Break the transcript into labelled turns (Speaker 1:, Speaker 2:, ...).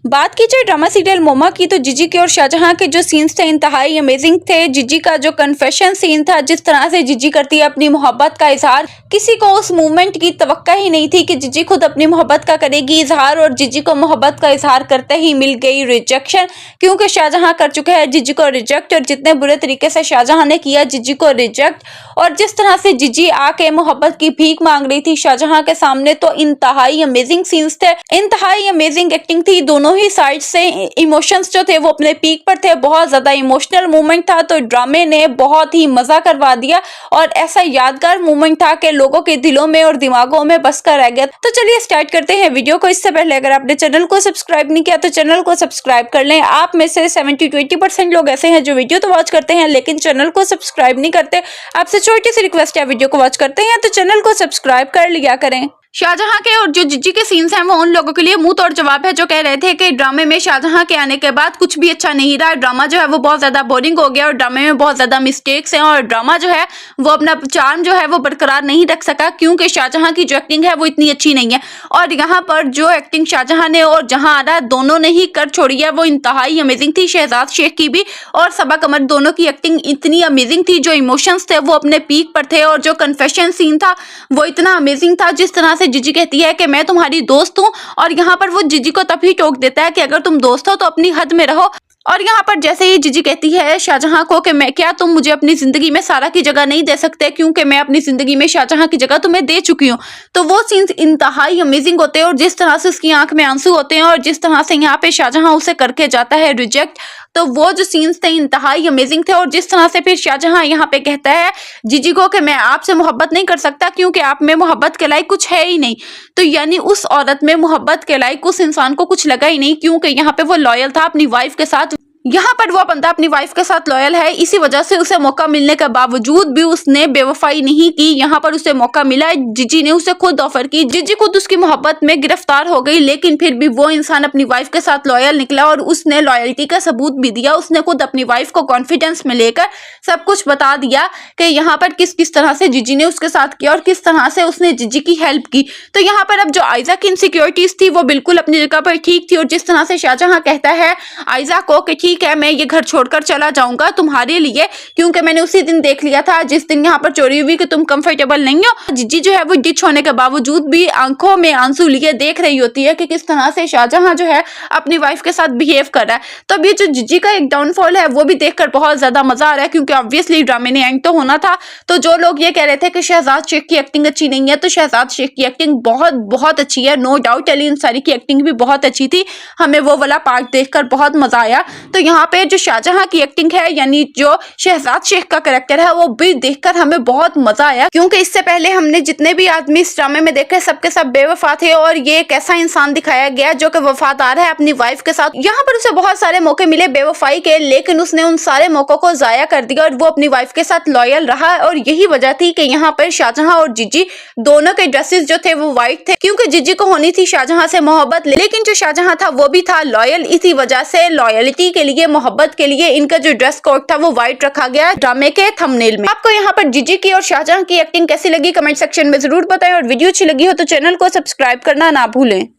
Speaker 1: बात की जाए ड्रामा सीरियल मोमा की, तो जीजी के और शाहजहां के जो सीन्स थे इंतहाई अमेजिंग थे। जीजी का जो कन्फेशन सीन था, जिस तरह से जीजी करती है अपनी मोहब्बत का इजहार, किसी को उस मूवमेंट की तवक्का ही नहीं थी कि जीजी खुद अपनी मोहब्बत का करेगी इजहार, और जीजी को मोहब्बत का इजहार करते ही मिल गई रिजेक्शन, क्योंकि शाहजहां कर चुके हैं जीजी को रिजेक्ट। और जितने बुरे तरीके से शाहजहां ने किया जीजी को रिजेक्ट, और जिस तरह से जीजी आके मोहब्बत की भीख मांग रही थी शाहजहां के सामने, तो इंतहाई अमेजिंग सीन्स थे, इंतहाई अमेजिंग एक्टिंग थी। दोनों ही साइड से इमोशंस जो थे वो अपने पीक पर थे, बहुत ज्यादा इमोशनल मोमेंट था। तो ड्रामे ने बहुत ही मजा करवा दिया और ऐसा यादगार मोमेंट था कि लोगों के दिलों में और दिमागों में बस कर रह गया। तो चलिए स्टार्ट करते हैं वीडियो को। इससे पहले अगर आपने चैनल को सब्सक्राइब नहीं किया तो चैनल को सब्सक्राइब कर लें। आप में से 70-80% लोग ऐसे हैं जो वीडियो तो वॉच करते हैं लेकिन चैनल को सब्सक्राइब नहीं करते। आपसे छोटी सी रिक्वेस्ट है, वीडियो को वॉच करते हैं तो चैनल को सब्सक्राइब कर लिया करें। शाहजहां के और जो जीजी के सीन्स हैं वो उन लोगों के लिए मुंह तोड़ जवाब है जो कह रहे थे कि ड्रामे में शाहजहां के आने के बाद कुछ भी अच्छा नहीं रहा, ड्रामा जो है वो बहुत ज्यादा बोरिंग हो गया और ड्रामे में बहुत ज्यादा मिस्टेक्स हैं और ड्रामा जो है वो अपना चार्म जो है वो बरकरार नहीं रख सका क्योंकि शाहजहां की जो एक्टिंग है वो इतनी अच्छी नहीं है। और यहाँ पर जो एक्टिंग शाहजहां ने और जहां आ रहा दोनों ने ही कर छोड़ी है वो इंतहाई अमेजिंग थी। शहजाद शेख की भी और सबा कमर दोनों की एक्टिंग इतनी अमेजिंग थी, जो इमोशंस थे वो अपने पीक पर थे और जो कन्फेशन सीन था वो इतना अमेजिंग था। जिस तरह से जीजी कहती है कि मैं तुम्हारी दोस्त हूं, और यहाँ पर वो जीजी को तभी टोक देता है कि अगर तुम दोस्त हो तो अपनी हद में रहो। और यहाँ पर जैसे ही जीजी कहती है शाहजहां को कि मैं क्या तुम मुझे अपनी जिंदगी में सारा की जगह नहीं दे सकते क्योंकि मैं अपनी जिंदगी में शाहजहां की जगह तुम्हें दे चुकी हूँ, तो वो सीन्स इंतहाई अमेजिंग होते हैं। और जिस तरह से उसकी आंख में आंसू होते हैं और जिस तरह से यहाँ पे शाहजहां उसे करके जाता है रिजेक्ट, तो वो जो सीन्स थे इंतहाई अमेजिंग थे। और जिस तरह से फिर शाहजहां यहाँ पे कहता है जीजी को कि मैं आपसे मोहब्बत नहीं कर सकता क्योंकि आप में मोहब्बत के लायक कुछ है ही नहीं, तो यानी उस औरत में मोहब्बत के लायक उस इंसान को कुछ लगा ही नहीं क्योंकि यहाँ पे वो लॉयल था अपनी वाइफ के साथ। यहाँ पर वो बंदा अपनी वाइफ के साथ लॉयल है, इसी वजह से उसे मौका मिलने के बावजूद भी उसने बेवफाई नहीं की। यहाँ पर उसे मौका मिला, जीजी ने उसे खुद ऑफर की, जीजी खुद उसकी मोहब्बत में गिरफ्तार हो गई, लेकिन फिर भी वो इंसान अपनी वाइफ के साथ लॉयल निकला और उसने लॉयल्टी का सबूत भी दिया। उसने खुद अपनी वाइफ को कॉन्फिडेंस में लेकर सब कुछ बता दिया कि यहाँ पर किस किस तरह से जीजी ने उसके साथ किया और किस तरह से उसने जीजी की हेल्प की। तो यहाँ पर अब जो आयजा की इनसिक्योरिटीज थी वो बिल्कुल अपनी जगह पर ठीक थी। और जिस तरह से शाहजहां कहता है आयजा को कि ठीक है मैं ये घर छोड़कर चला जाऊंगा तुम्हारे लिए, क्योंकि मैंने उसी दिन देख लिया था जिस दिन यहाँ पर चोरी हुई कि तुम कंफर्टेबल नहीं हो। जीजी जो है वो डिच होने के बावजूद भी आंखों में आंसू लिए देख रही होती है कि किस तरह से शाहजहां जो है अपनी वाइफ के साथ बिहेव कर रहा है। तो अब ये जो जीजी का एक डाउनफॉल है वो भी देखकर बहुत ज्यादा मजा आ रहा है क्योंकि ऑब्वियसली ड्रामे ने एंड तो होना था। तो जो लोग ये कह रहे थे कि शहजाद शेख की एक्टिंग अच्छी नहीं है, तो शहजाद शेख की एक्टिंग बहुत बहुत अच्छी है, नो डाउट। अली अंसारी की एक्टिंग भी बहुत अच्छी थी, हमें वो वाला पार्ट देखकर बहुत मजा आया। तो यहाँ पे जो शाहजहां की एक्टिंग है यानी जो शहजाद शेख का कैरेक्टर है वो भी देखकर हमें बहुत मजा आया, क्योंकि इससे पहले हमने जितने भी आदमी इस ड्रामे में देखे सबके सब बेवफा थे और ये एक ऐसा इंसान दिखाया गया जो कि वफादार है अपनी वाइफ के साथ। यहाँ पर उसे बहुत सारे मौके मिले बेवफाई के, लेकिन उसने उन सारे मौकों को जाया कर दिया और वो अपनी वाइफ के साथ लॉयल रहा। और यही वजह थी कि यहाँ पर शाहजहां और जीजी दोनों के ड्रेसेस जो थे वो व्हाइट थे, क्योंकि जीजी को होनी थी शाहजहां से मोहब्बत, लेकिन जो शाहजहां था वो भी था लॉयल। इसी वजह से लॉयलिटी के लिए, मोहब्बत के लिए इनका जो ड्रेस कोड था वो व्हाइट रखा गया ड्रामे के थंबनेल में। आपको यहाँ पर जीजी की और शाहजहां की एक्टिंग कैसी लगी कमेंट सेक्शन में जरूर बताएं और वीडियो अच्छी लगी हो तो चैनल को सब्सक्राइब करना ना भूलें।